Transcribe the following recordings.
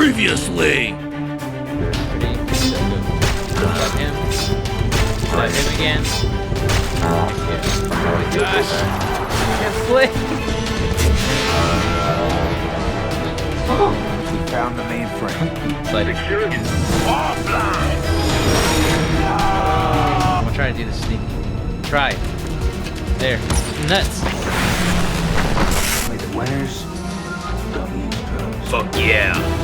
Previously! Ready? Let him. Let him again. Oh my gosh! I can't play! We found the mainframe. Security offline! I'm gonna try to do this sneaky. Try. There. Nuts! May the winners don't use drugs. Fuck yeah!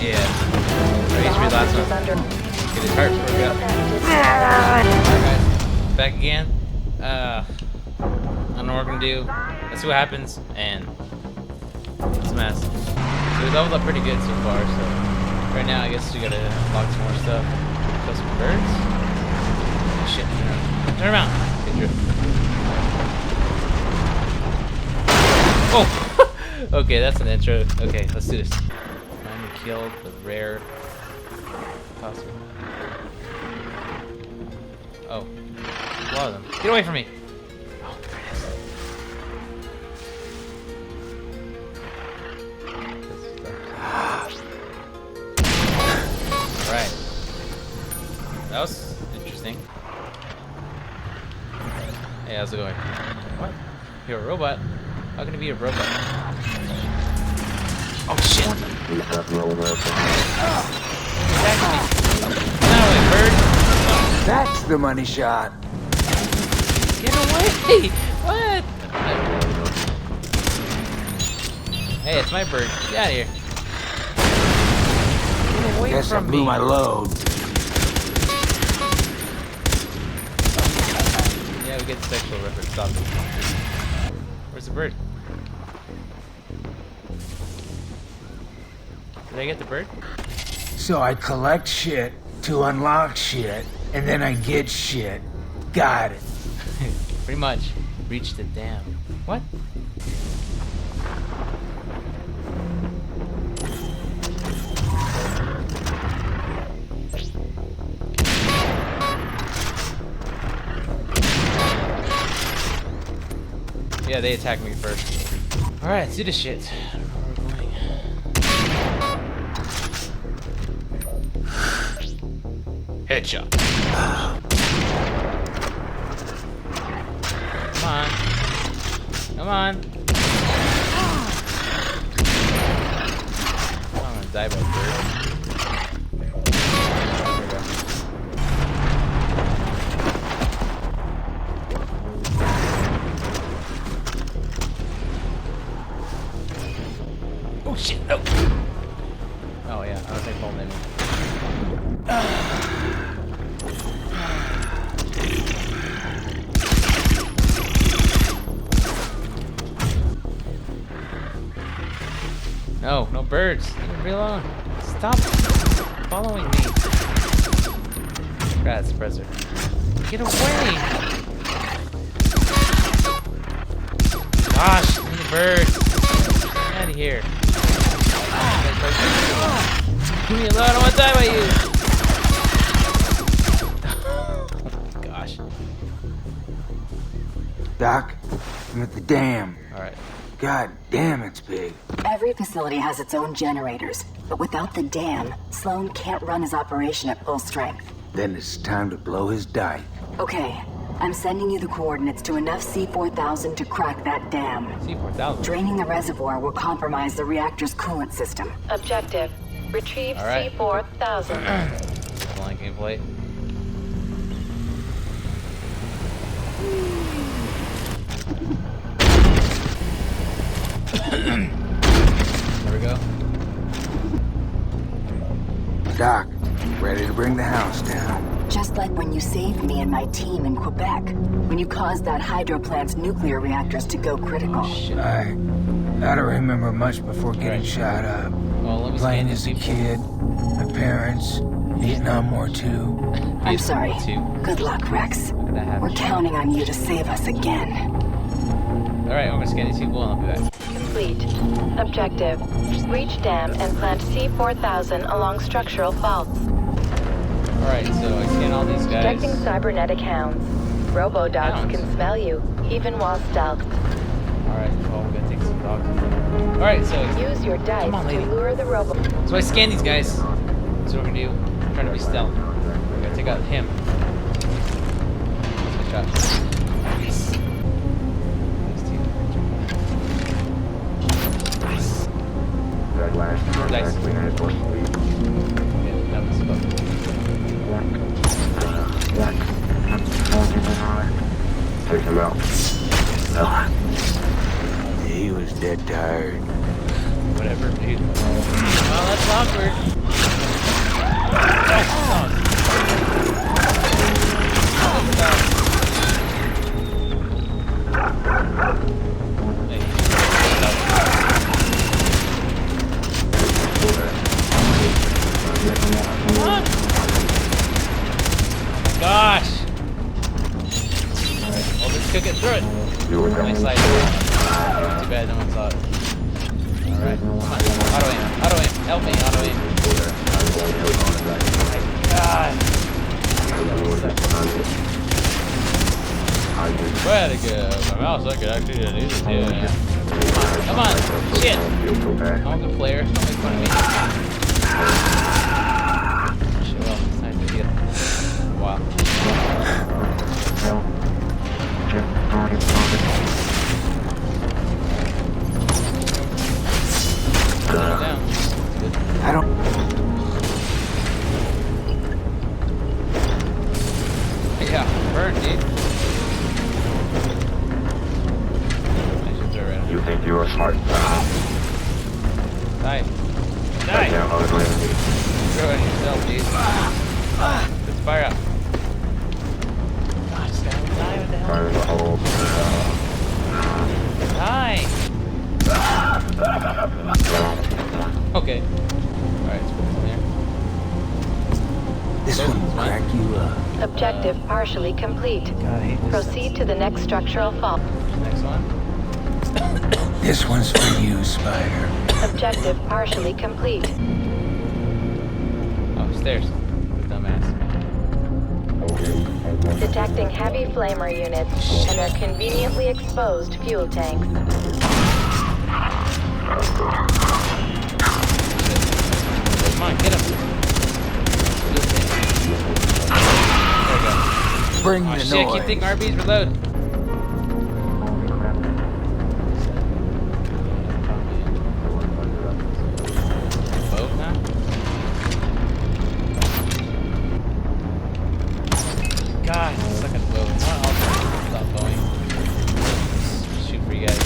Yeah. Raise me last one. Get his heart broke up. Alright guys. Back again. I don't know what we're gonna do. Let's see what happens, and it's a mess. So we leveled up pretty good so far, so right now I guess we gotta unlock some more stuff. Kill some birds. Oh, shit, turn around. Good drift. Oh! Okay, that's an intro. Okay, let's do this. Finally killed the rare possible. Oh. A lot of them. Get away from me! Oh, there it is. Alright. That was interesting. Hey, how's it going? What? You're a robot? How can it be a robot? Oh shit! Attacking me! Get away, bird! That's the money shot. Get away! What? Hey, it's my bird. Get out of here. Get away Guess I from blew me. my load. Yeah, we get the sexual reference. Stop it. Where's the bird? Did I get the bird? So I collect shit to unlock shit, and then I get shit. Got it. Pretty much. Reach the dam. What? Yeah, they attacked me first. Alright, let's do this shit. I don't know where we're going. Headshot. Come on. Come on. I'm gonna die by bird. There we go. Oh shit, no! Oh yeah, I don't think Paul maybe. No, no birds. Leave me alone. Stop following me. Rat suppressor. Get away! Gosh, leave the birds. Get out of here. Leave me alone, I want to die by you! Oh my gosh. Doc, I'm at the dam. Alright. God damn, it's big. Every facility has its own generators, but without the dam, Sloan can't run his operation at full strength. Then it's time to blow his dike. Okay, I'm sending you the coordinates to enough C-4000 to crack that dam. C-4000? Draining the reservoir will compromise the reactor's coolant system. Objective. Retrieve Alright. C-4000. Blind gameplay. There we go. Doc, ready to bring the house down. Just like when you saved me and my team in Quebec, when you caused that hydro plant's nuclear reactors to go critical. Shit. I don't remember much before getting Right. shot up. Well, let me Playing scan as a these kid, my parents, Vietnam War II. I'm sorry. Too. Good luck, Rex. Look at that happen. We're counting on you to save us again. Alright, I'm gonna scan these people and I'll be back. Complete. Objective. Reach dam and plant C-4000 along structural faults. Alright, so I scan all these guys. Detecting cybernetic hounds. Robo-dogs Hounds? can smell you, even while stealthed. Alright, well, we're gonna take some dogs. Alright, so Use your dice come on, lady. to lure the robot. So I scan these guys. That's what we're gonna do. I'm trying to be stealth. We're gonna take out him. Good shot. Nice. Nice team. Nice. Nice. Yeah, that was above. Take him out. He was dead tired. Whatever, dude. Well, that's awkward. Gosh! Alright, well, let's cook it through it. Nice slide. Too bad no one saw it. Alright, come on. Auto aim. Auto aim. Help me, auto aim. Oh my god. Way to go. My mouse, I could actually do this too. Come on. Shit. I'm a good player. Don't make fun of me. Shit, well, it's nice to get. Wow. Down. I don't. Yeah, burn, dude. I should throw it You think you are smart? Die. Die! Yeah, ugly. Throw it yourself, dude. Let's fire up. God, this guy will die. What the hell? Fire in the hole. Die! Okay. Alright, let's put this in there. This one will crack you up. Objective partially complete. God, I hate this. Proceed to the next structural fault. Next one. This one's for you, Spider. Objective partially complete. Oh, stairs. Dumbass. Detecting heavy flamer units and their conveniently exposed fuel tanks. Come on, get him. There we go. Bring Oh the shit, I noise. keep thinking RBs reload. Boat, huh? God, it's like a boat. I'll stop going. Shoot for you guys.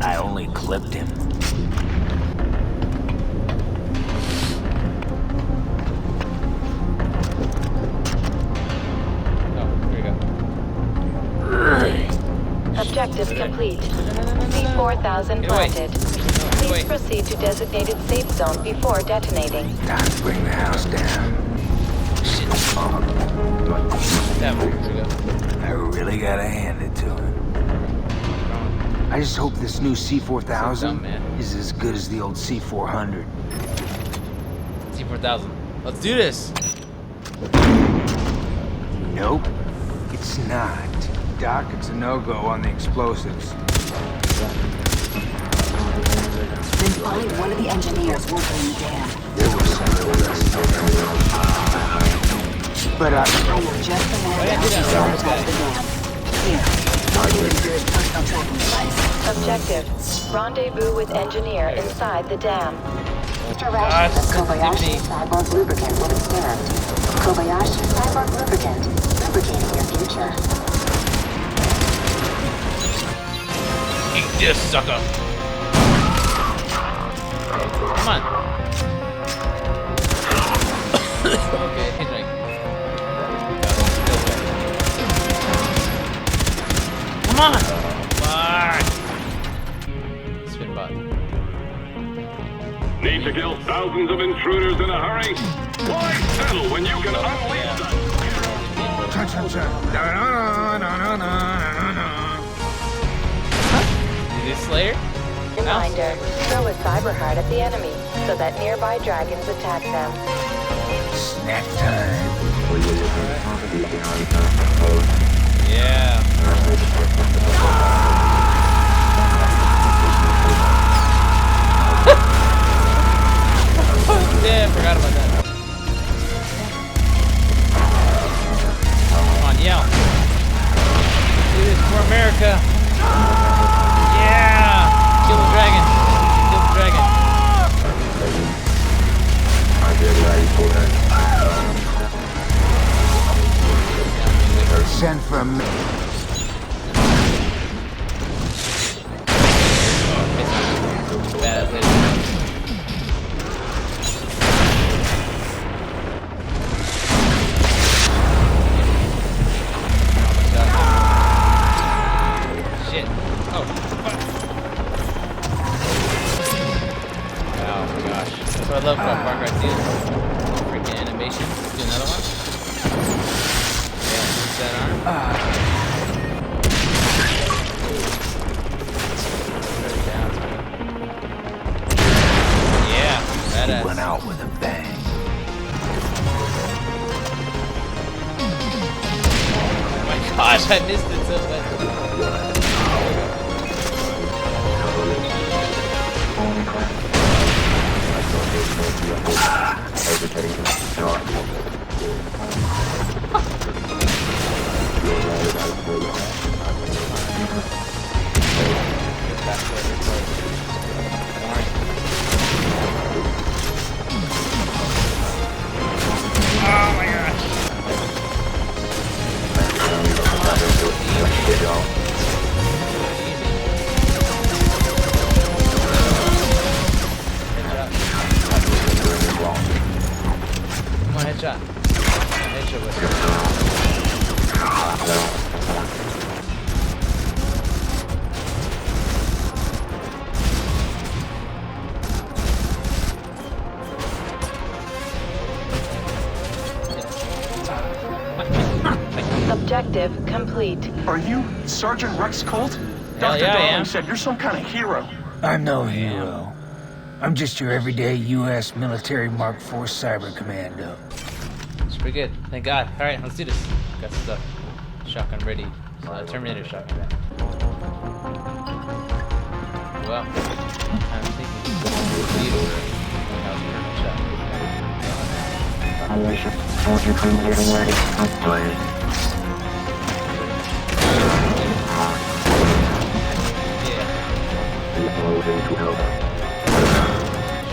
I only clipped him. Objective complete. C-4000 Get away. planted. Get away. Please proceed to designated safe zone before detonating. Time to bring the house down. Shit. That way. Here we go. I really gotta hand it to him. I just hope this new So dumb, C4000 man. is as good as the old C400. C4000. Let's do this. Nope, it's not. Doc, it's a no-go on the explosives. Then find one of the engineers working the dam. But I will just the man down to sabotage the dam. Here, locate his personal tracking device. Objective. Rendezvous with engineer inside the dam. God, Kobayashi sensitivity. cyborg lubricant will be scanned. Kobayashi cyborg lubricant, lubricating your future. Eat this, sucker. Come on. Okay, he's right. Come on! Fuck! Spin button. Need to kill thousands of intruders in a hurry? Why settle when you can unleash them? Is this Slayer? Reminder. Throw a cyber heart at the enemy so that nearby dragons attack them. snack time. Yeah. from me. Bad place. Shit. Oh, fuck. Oh gosh. That's what I love about Farcry 2. Freaking animation. Let's do another one. Yeah, put that on. Yeah, badass. Went out with a bang. Oh my gosh, I missed it so much. Oh my gosh. Come on, headshot. Headshot with it. Objective complete. Are you Sergeant Rex Colt? Hell Dr. yeah, I Darling am. said you're some kind of hero. I'm no hero. I'm just your everyday U.S. military Mark IV cyber commando. It's pretty good. Thank God. Alright, let's do this. Got stuff. Shotgun ready. Terminator shotgun. Well, I'm thinking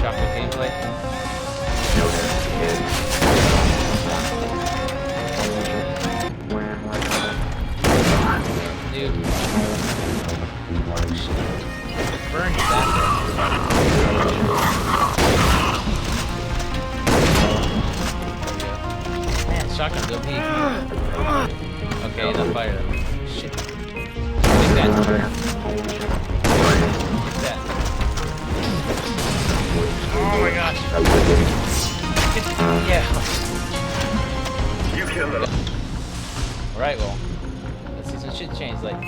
shotgun gameplay. Dude. Burn that. Man, shotgun's OP. Okay, don't fire them. Shit. Take that. Take that. Oh my gosh. Yeah. You killed him. Alright, well. Let's see some shit change, like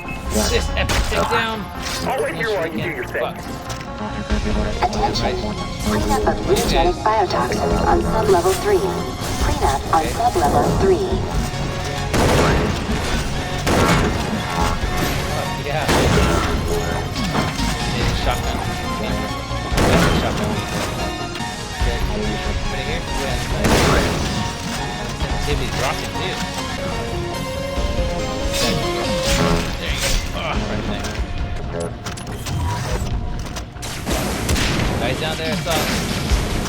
this epic takedown. I'll wait here while you do your thing. Fuck. Cleanup of mutagenic biotoxins on sub-level 3. Cleanup on sub-level 3. Yeah. It's shotgun. That's a shotgun. Good. But here, sensitivity's rocking too. There you go. Oh, right there. Guys down there, I saw him.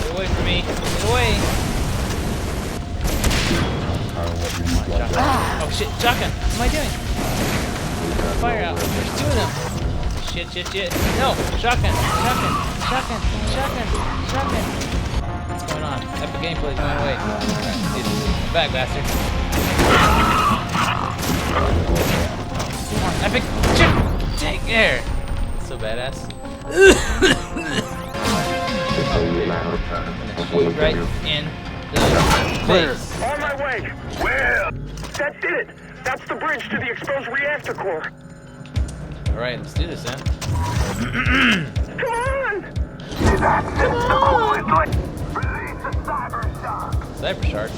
Get away from me. Get away. Shotgun. Oh shit, shotgun. What am I doing? Fire out. There's two of them. Shit, shit, shit. No! Shotgun! Shotgun! Shotgun! Shotgun! Shotgun! What's going on? Epic gameplay's going away. Alright, dude. Come back, bastard. Come on, epic! Shit! Take there! So badass. Shoot right in the face. On my way. Well, that did it. That's the bridge to the exposed reactor core. Alright, let's do this then. Come on! Cyber Shark.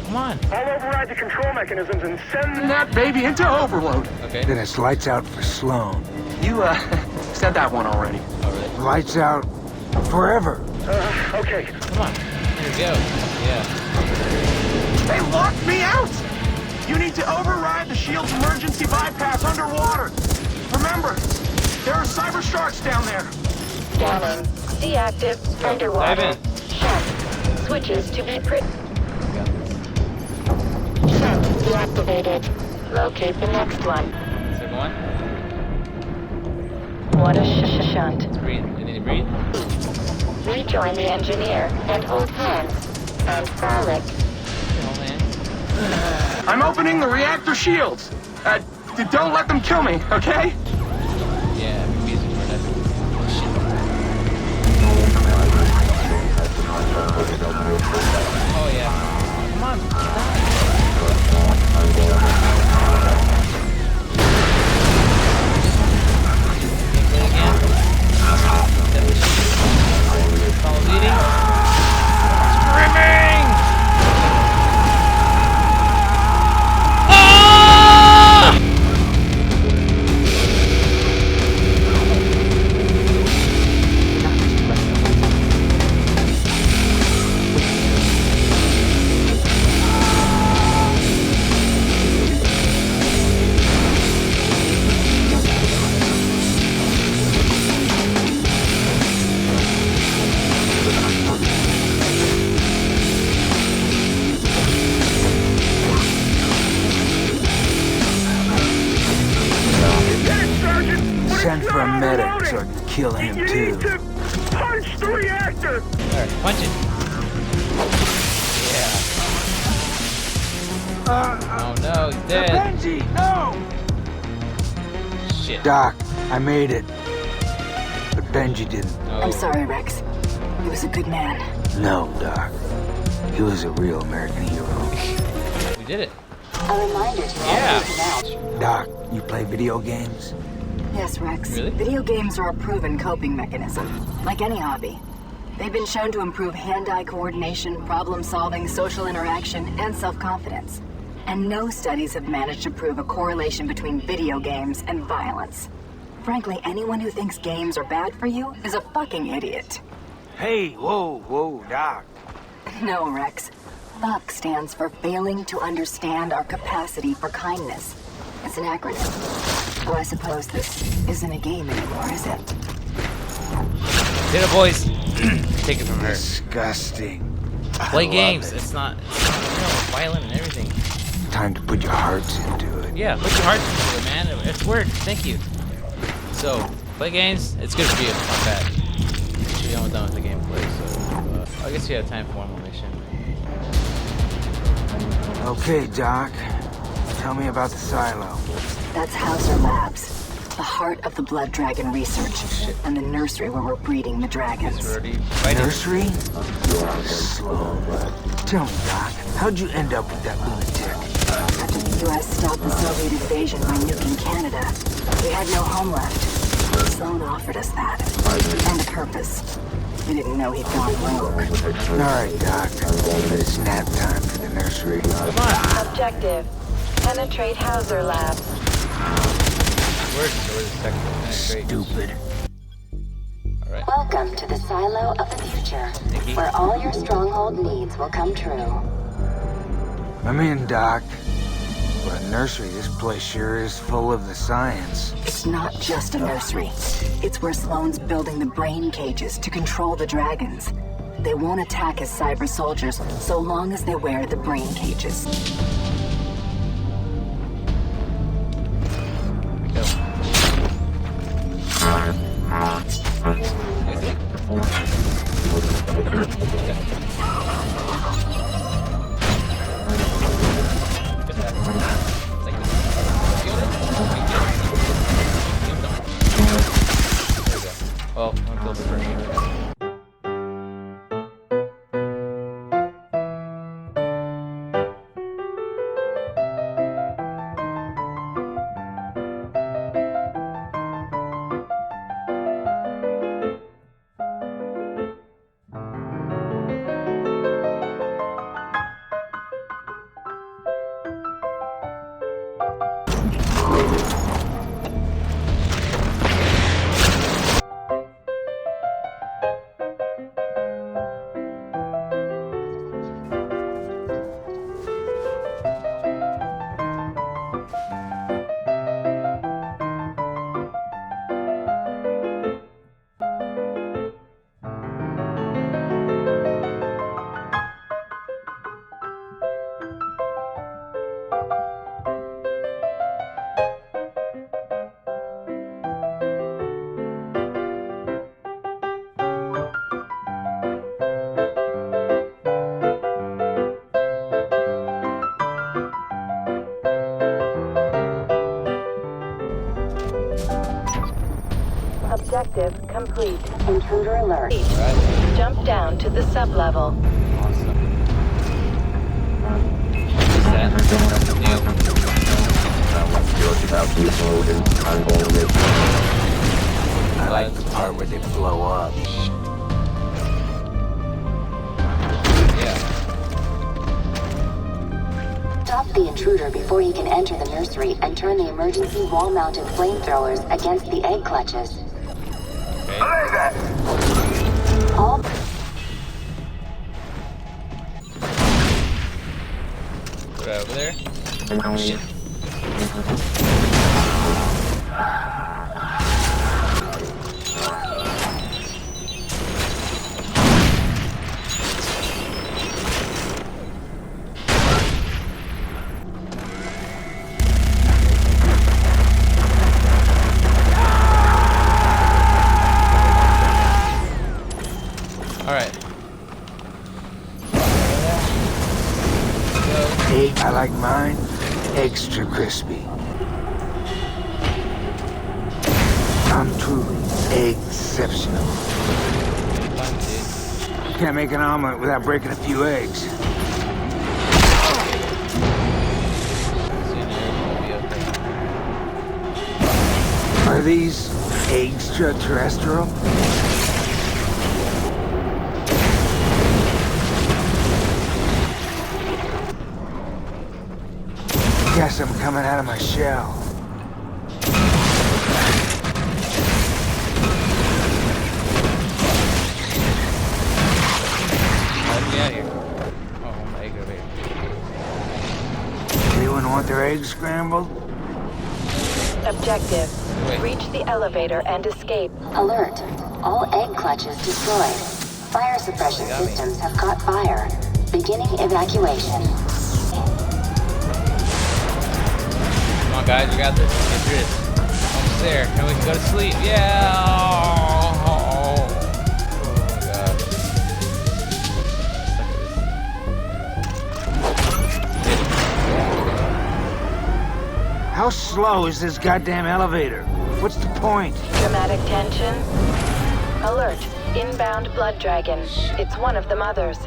Come on. I'll override the control mechanisms and send That baby into overload. Okay. Then it's lights out for Sloan. You, said that one already. Oh, really? Lights out forever. Okay. Come on. Here we go. Yeah. They locked me out! You need to override the shield's emergency bypass underwater. Remember, there are cyber sharks down there. Scanning. Deactive. Underwater. Dive in. Shark. Switches to be Got this. deactivated. Locate the next one. Is there one? What a shunt. Breathe. You need to breathe? Rejoin the engineer and hold hands. And frolic. Oh, man. I'm opening the reactor shields. Don't let them kill me, okay? Yeah, music for that. Oh, yeah. Come on. Follow leading. Screaming! Ah! Send for a medic so I can kill him too. Punch the reactor! Alright, punch it. Yeah. Oh no, he's dead. Benji, no! Shit. Doc, I made it. But Benji didn't. Oh. I'm sorry, Rex. He was a good man. No, Doc. He was a real American hero. We did it. A reminder to all Yeah. personnel. Doc, you play video games? Yes, Rex. Really? Video games are a proven coping mechanism, like any hobby. They've been shown to improve hand-eye coordination, problem-solving, social interaction, and self-confidence. And no studies have managed to prove a correlation between video games and violence. Frankly, anyone who thinks games are bad for you is a fucking idiot. Hey, whoa, Doc. No, Rex. FUCK stands for failing to understand our capacity for kindness. It's an acronym. Oh, I suppose this isn't a game anymore, is it? Did it, boys. Take it from her. Disgusting. Play I games. love it. It's not violent and everything. Time to put your hearts into it. Yeah, put your heart into it, man. It's work. Thank you. So, play games. It's good for you. It's not bad. Actually, I'm done with the gameplay, so I guess you have time for one more mission. Okay, Doc. Tell me about the silo. That's Hauser Labs, the heart of the BloodDragon research, and the nursery where we're breeding the We're dragons. already fighting. Nursery? Slow. Tell me, Doc, how'd you end up with that lunatic? After the U.S. stopped the Soviet invasion by nuking Canada, we had no home left. Sloan offered us that. And a purpose. We didn't know he'd gone rogue. All right, Doc. It's nap time for the nursery. Come on. Objective. Penetrate Hauser Labs. Where's the second penetrate? Stupid. Alright. Welcome to the silo of the future, Nikki. where all your stronghold needs will come true. I'm in, Doc. But a nursery, this place sure is full of the science. It's not just a nursery. It's where Sloan's building the brain cages to control the dragons. They won't attack as cyber soldiers so long as they wear the brain cages. Go. Well, I'm killed the first. Objective complete. Intruder alert. Jump down to the sub-level. Awesome. What's that? New. I like the part where they blow up. Yeah. Stop the intruder before he can enter the nursery and turn the emergency wall-mounted flamethrowers against the egg clutches. Okay. All Put it over there. Shit. Alright. Egg, I like mine extra crispy. I'm truly exceptional. Can't make an omelet without breaking a few eggs. Are these extraterrestrial? Guess I'm coming out of my shell. Let me out here. Oh, my egg over here. Anyone want their eggs scrambled? Objective. Wait. Reach the elevator and escape. alert. All egg clutches destroyed. Fire suppression Yummy. systems have caught fire. Beginning evacuation. Come on, guys, we got this. Get through this. Almost there. Now we can go to sleep. Yeah. Oh, God. How slow is this goddamn elevator? What's the point? Dramatic tension. Alert. Inbound BloodDragon. It's one of the mothers.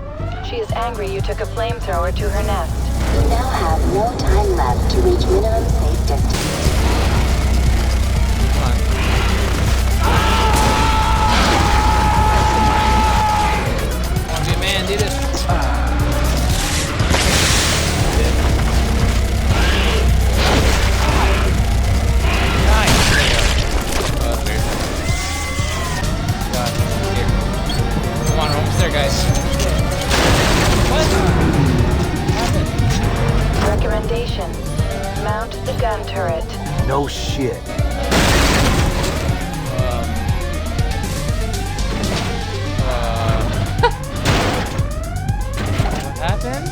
She is angry you took a flamethrower to her nest. You now have no time left to reach minimum safe distance. Come on. Come on, be a man, do this. Nice. There you go. Oh, that's weird. God, here. Come on, we're almost there, guys. What? Recommendation. Mount the gun turret. No shit. What happened?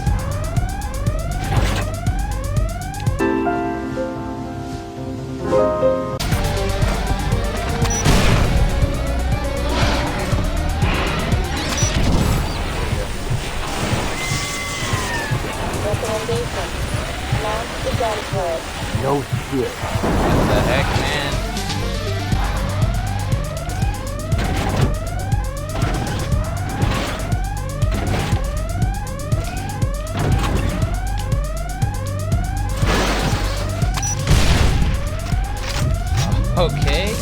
Recommendation. Mount the gun turret. No shit. What the heck, man? Okay.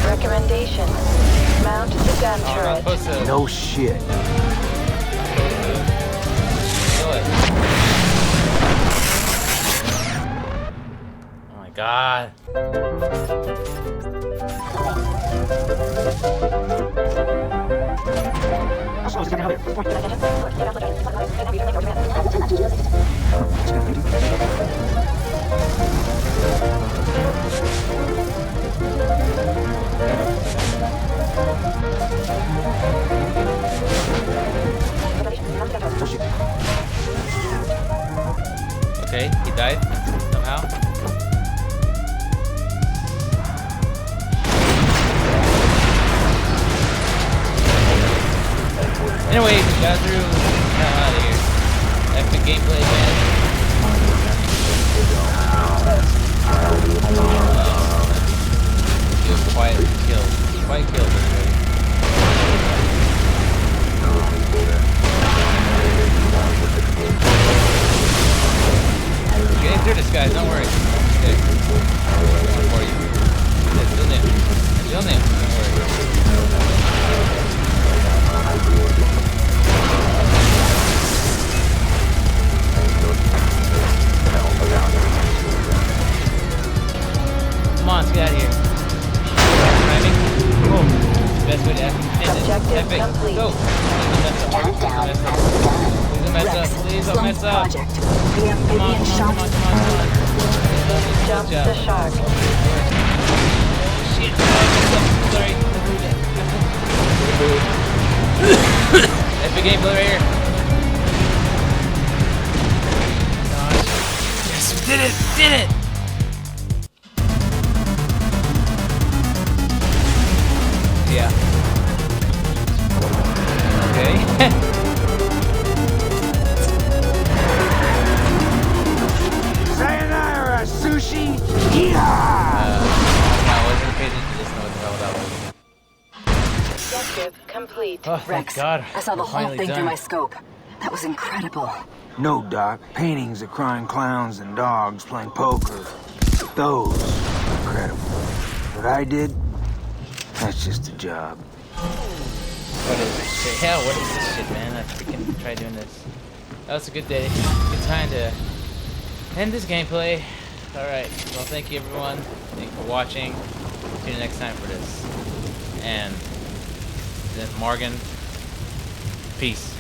Recommendation. Mount the gun Oh, we're not turret. supposed to No shit. kill it. Oh my god. Anyway, we got through. Out of here. Epic gameplay, man. It was quiet kills. Quiet kills, everybody. We're getting through this, guys. Don't worry. Okay. One for you. That's still new. Still new. Don't worry. Come on, let's get out of here. Timing. Boom. Best way to end it. Objective Epic. complete. Go. Countdown has begun. Please don't mess up. Rex, Please don't Sloan's mess up. project. The Come on, amphibian come on, shock. come on, come on, come on. Jump Good job. the shark. Shit. Sorry. Epic gameplay right here. Yes, we did it! Did it! Yeah. Okay. Sayonara, sushi! Yeah! I wasn't paying attention to this. Know what the hell that was. Objective complete. Oh, thank Rex, God. I saw the We're whole finally thing done. through my scope. That was incredible. No, Doc. Paintings of crying clowns and dogs playing poker. Those are incredible. What I did, that's just a job. What is this shit? Hell, what is this shit, man? I freaking tried doing this. That was a good day. Good time to end this gameplay. Alright, well, thank you, everyone. Thank you for watching. See you next time for this. And then Morgan, peace.